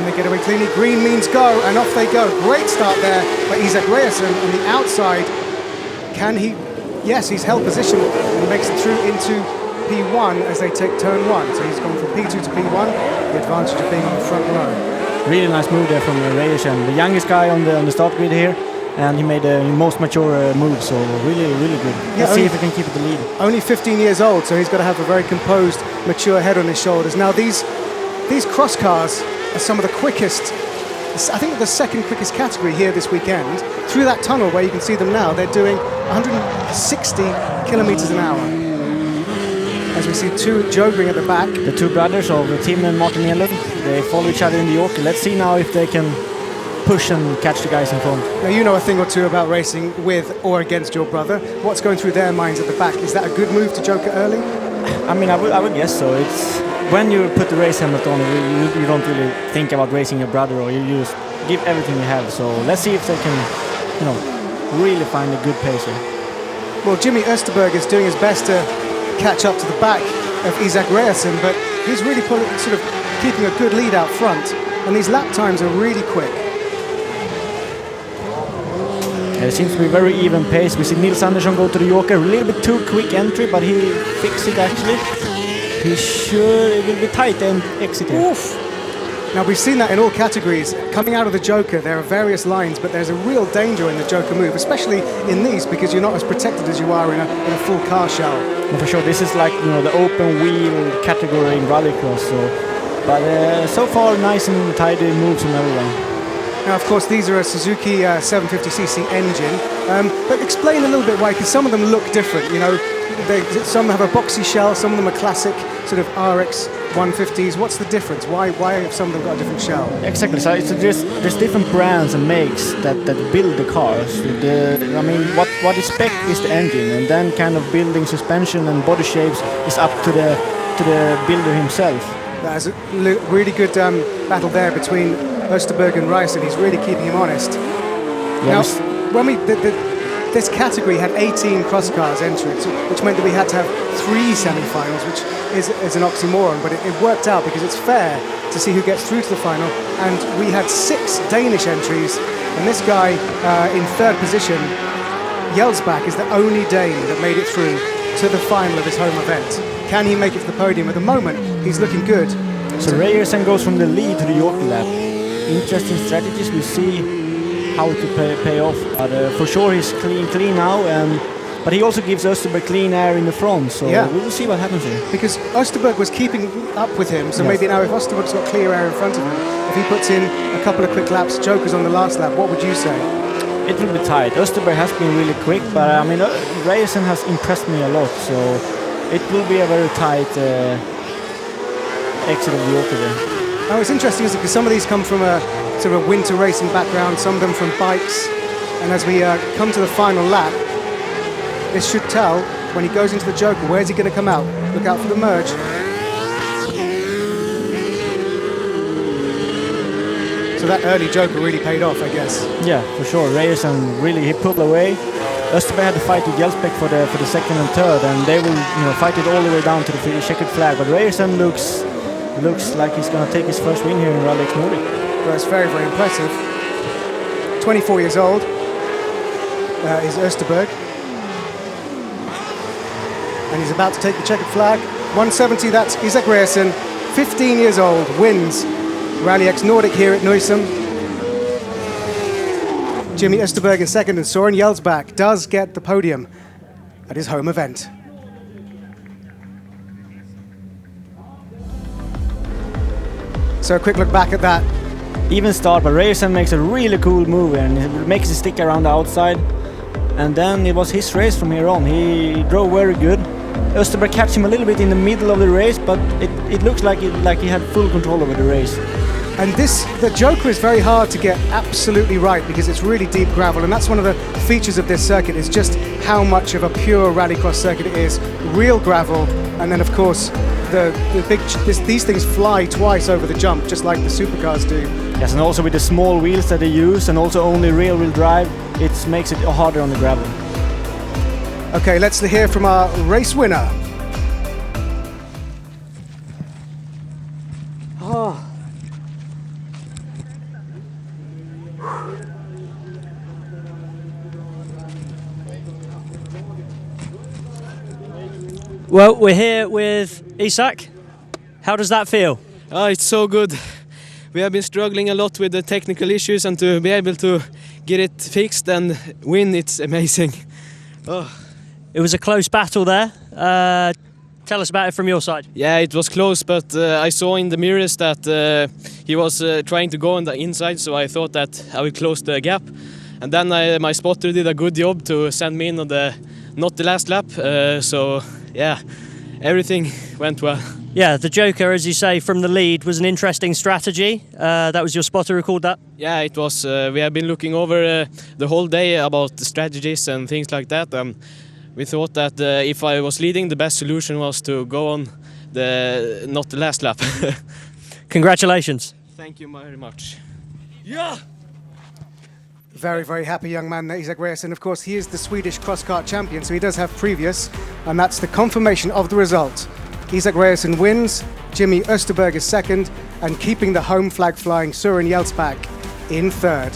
Can they get away cleanly? Green means go, and off they go. Great start there by Isak Reierson on the outside. Can he? Yes, he's held position and makes it through into P1 as they take turn 1. So he's gone from P2 to P1, the advantage of being on the front row. Really nice move there from Reierson, the youngest guy on the start grid here, and he made the most mature move, so really good. Let's see if he can keep the lead. Only 15 years old, so he's got to have a very composed, mature head on his shoulders. Now these cross cars are some of the quickest, I think the second quickest category here this weekend. Through that tunnel where you can see them now, they're doing 160 kilometers an hour. As we see two jogering at the back. The two brothers of Tim and Martin Elund, they follow each other in the Yorker. Let's see now if they can push and catch the guys in front. Now you know a thing or two about racing with or against your brother. What's going through their minds at the back? Is that a good move to joker early? I mean, I would guess so. It's when you put the race helmet on, you don't really think about racing your brother, or you just give everything you have. So let's see if they can, really find a good pace here. Well, Jimmy Österberg is doing his best to catch up to the back of Isak Reierson, but he's really sort of keeping a good lead out front, and these lap times are really quick. It seems to be very even pace. We see Nils Andersson go to the Yorker, a little bit too quick entry, but he fixed it actually. He's sure it will be tight and exit here. Oof. Now we've seen that in all categories. Coming out of the Joker, there are various lines, but there's a real danger in the Joker move, especially in these, because you're not as protected as you are in a full car shell. Well, for sure, this is like the open wheel category in rallycross. But so far, nice and tidy moves from everyone. Now, of course, these are a Suzuki 750cc engine, but explain a little bit why, because some of them look different. Some have a boxy shell, some of them are classic sort of RX 150s. What's the difference? Why have some of them got a different shell? Exactly. So there's different brands and makes that build the cars. What is spec is the engine, and then kind of building suspension and body shapes is up to the builder himself. That's a really good battle there between Österberg and Reierson. He's really keeping him honest. Yes. Now, when this category had 18 cross cars entering, which meant that we had to have 3 semi-finals, which is an oxymoron, but it worked out because it's fair to see who gets through to the final. And we had 6 Danish entries, and this guy in 3rd position, Jelsbak, is the only Dane that made it through to the final of his home event. Can he make it to the podium? At the moment, he's looking good. So Reierson goes from the lead to the Yorker lap. Interesting strategies. We see how to pay off, but for sure he's clean now, but he also gives Österberg clean air in the front, so we will see what happens here. Because Österberg was keeping up with him, so maybe now if Österberg's got clear air in front of him, if he puts in a couple of quick laps, Joker's on the last lap, what would you say? It will be tight. Österberg has been really quick, but Reierson has impressed me a lot, so it will be a very tight exit of the Yorker there. Now it's interesting, isn't it, because some of these come from a sort of winter racing background, some of them from bikes, and as we come to the final lap, this should tell when he goes into the Joker, where's he going to come out? Look out for the merge. So that early Joker really paid off, I guess. Yeah, for sure. Reierson he pulled away. Österberg had to fight with Jelsbak for the second and third, and they will fight it all the way down to the checkered flag. But Reierson looks like he's going to take his first win here in RallyX Nordic. Well, it's very, very impressive. 24 years old is Österberg. And he's about to take the checkered flag. 170, that's Isak Reierson, 15 years old, wins RallyX Nordic here at Nysum. Jimmy Österberg in second, and Søren Jelsbak does get the podium at his home event. So a quick look back at that. Even start, but Reierson makes a really cool move and he makes it stick around the outside. And then it was his race from here on. He drove very good. Österberg catch him a little bit in the middle of the race, but it looks like he had full control over the race. And the Joker is very hard to get absolutely right because it's really deep gravel, and that's one of the features of this circuit, is just how much of a pure rallycross circuit it is. Real gravel, and then of course these things fly twice over the jump, just like the supercars do. Yes, and also with the small wheels that they use, and also only rear-wheel drive, it makes it harder on the gravel. Okay, let's hear from our race winner. Well, we're here with Isak. How does that feel? Oh, it's so good. We have been struggling a lot with the technical issues, and to be able to get it fixed and win, it's amazing. Oh. It was a close battle there. Tell us about it from your side. Yeah, it was close, but I saw in the mirrors that he was trying to go on the inside, so I thought that I would close the gap. And then my spotter did a good job to send me in on not the last lap. So yeah, everything went well. Yeah, the Joker, as you say, from the lead was an interesting strategy. That was your spotter who called that? Yeah, it was. We have been looking over the whole day about the strategies and things like that. We thought that if I was leading, the best solution was to go on not the last lap. Congratulations. Thank you very much. Yeah! Very, very happy young man, Isak Reyesson. Of course, he is the Swedish cross-kart champion, so he does have previous, and that's the confirmation of the result. Isak Reyesson wins, Jimmy Österberg is second, and keeping the home flag flying, Søren Jelsbak in third.